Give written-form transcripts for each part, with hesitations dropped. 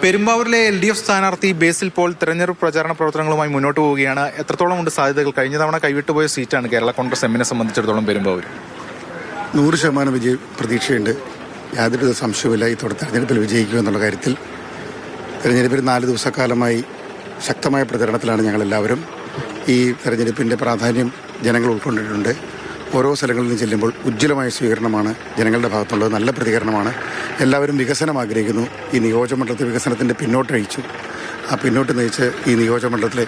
പെരുമ്പാവൂരിലെ LDF സ്ഥാനാർത്ഥി ബേസിൽ Paul തെരഞ്ഞെടുപ്പ് പ്രചാരണ പ്രവർത്തനങ്ങളുമായി മുന്നോട്ട് പോവുകയാണ്. എത്രത്തോളം ഉണ്ട് സാധ്യതകൾ? കഴിഞ്ഞ തവണ കൈവിട്ടുപോയ സീറ്റാണ് കേരള കോൺഗ്രസ് എമ്മിനെ സംബന്ധിച്ചിടത്തോളം പെരുമ്പാവൂർ. 100% വിജയ പ്രതീക്ഷയുണ്ട്. യാതൊരു സംശയവുമില്ല ഈ തെരഞ്ഞെടുപ്പിൽ വിജയിക്കുമെന്നുള്ള കാര്യത്തിൽ. തെരഞ്ഞെടുപ്പിൽ 4 ദിവസക്കാലമായി ശക്തമായ പ്രചരണത്തിലാണ് ഞങ്ങളെല്ലാവരും. ഈ തെരഞ്ഞെടുപ്പിൻ്റെ പ്രാധാന്യം ജനങ്ങൾ ഉൾക്കൊണ്ടിട്ടുണ്ട്. ഓരോ സ്ഥലങ്ങളിൽ നിന്ന് ചെല്ലുമ്പോൾ ഉജ്ജ്വലമായ സ്വീകരണമാണ് ജനങ്ങളുടെ ഭാഗത്തുള്ളത്. നല്ല പ്രതികരണമാണ്. എല്ലാവരും വികസനം ആഗ്രഹിക്കുന്നു. ഈ നിയോജകമണ്ഡലത്തിൽ വികസനത്തിൻ്റെ പിന്നോട്ടഴിച്ചു. ആ പിന്നോട്ട് നയിച്ച് ഈ നിയോജകമണ്ഡലത്തിലെ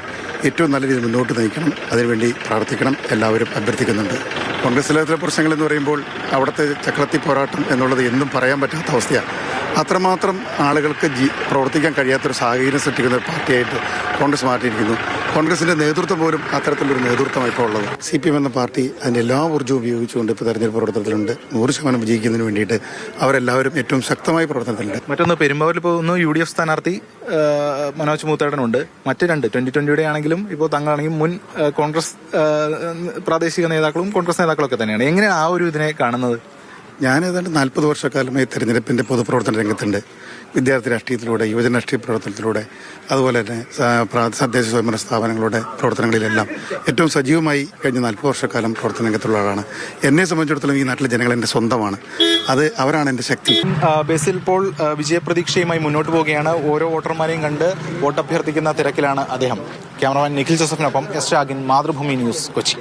ഏറ്റവും നല്ല രീതിയിൽ മുന്നോട്ട് നയിക്കണം. അതിനുവേണ്ടി പ്രാർത്ഥിക്കണം. എല്ലാവരും അഭ്യർത്ഥിക്കുന്നുണ്ട്. കോൺഗ്രസ് തലത്തിലെ പ്രശ്നങ്ങളെന്ന് പറയുമ്പോൾ അവിടുത്തെ ചക്രത്തി പോരാട്ടം എന്നുള്ളത് എന്നും പറയാൻ പറ്റാത്ത അവസ്ഥയാണ്. അത്രമാത്രം ആളുകൾക്ക് പ്രവർത്തിക്കാൻ കഴിയാത്തൊരു സാഹചര്യം സൃഷ്ടിക്കുന്ന ഒരു പാർട്ടിയായിട്ട് കോൺഗ്രസ് മാറ്റിയിരിക്കുന്നു. കോൺഗ്രസിൻ്റെ നേതൃത്വം പോലും അത്തരത്തിലൊരു നേതൃത്വമാണ് ഇപ്പോൾ ഉള്ളത്. CPM എന്ന പാർട്ടി അതിൻ്റെ എല്ലാ ഊർജ്ജവും ഉപയോഗിച്ചുകൊണ്ട് ഇപ്പോൾ തെരഞ്ഞെടുപ്പ് പ്രവർത്തനത്തിലുണ്ട്. 100% വിജയിക്കുന്നതിന് വേണ്ടിയിട്ട് അവരെല്ലാവരും ഏറ്റവും ശക്തമായ പ്രവർത്തനത്തിലുണ്ട്. മറ്റൊന്ന്, പെരുമ്പാവൂരിൽ ഇപ്പോൾ ഒന്ന് UDF സ്ഥാനാർത്ഥി മനോജ് മൂത്തേടനുണ്ട്. മറ്റ് രണ്ട് 2020 ആണെങ്കിലും ഇപ്പോൾ തങ്ങളാണെങ്കിൽ മുൻ കോൺഗ്രസ് പ്രാദേശിക നേതാക്കളും കോൺഗ്രസ് നേതാക്കളൊക്കെ തന്നെയാണ്. എങ്ങനെയാണ് ആ ഒരു ഇതിനെ കാണുന്നത്? ഞാൻ ഏതാണ്ട് 40 വർഷക്കാലമായി തെരഞ്ഞെടുപ്പിൻ്റെ പൊതുപ്രവർത്തന രംഗത്തുണ്ട്. വിദ്യാർത്ഥി രാഷ്ട്രീയത്തിലൂടെ, യുവജന രാഷ്ട്രീയ പ്രവർത്തനത്തിലൂടെ, അതുപോലെ തന്നെ തദ്ദേശ സ്വയംഭരണ സ്ഥാപനങ്ങളുടെ പ്രവർത്തനങ്ങളിലെല്ലാം ഏറ്റവും സജീവമായി കഴിഞ്ഞ 40 വർഷക്കാലം പ്രവർത്തന രംഗത്തുള്ള ആളാണ്. എന്നെ സംബന്ധിച്ചിടത്തോളം ഈ നാട്ടിലെ ജനങ്ങൾ എൻ്റെ സ്വന്തമാണ്. അത് അവരാണ് എൻ്റെ ശക്തി. ബേസിൽ പോൾ വിജയപ്രതീക്ഷയുമായി മുന്നോട്ട് പോവുകയാണ്. ഓരോ വോട്ടർമാരെയും കണ്ട് വോട്ടഭ്യർത്ഥിക്കുന്ന തിരക്കിലാണ് അദ്ദേഹം. ക്യാമറമാൻ നിഖിൽ ജോസഫിനൊപ്പം S. രാഗിൻ, മാതൃഭൂമി ന്യൂസ്, കൊച്ചി.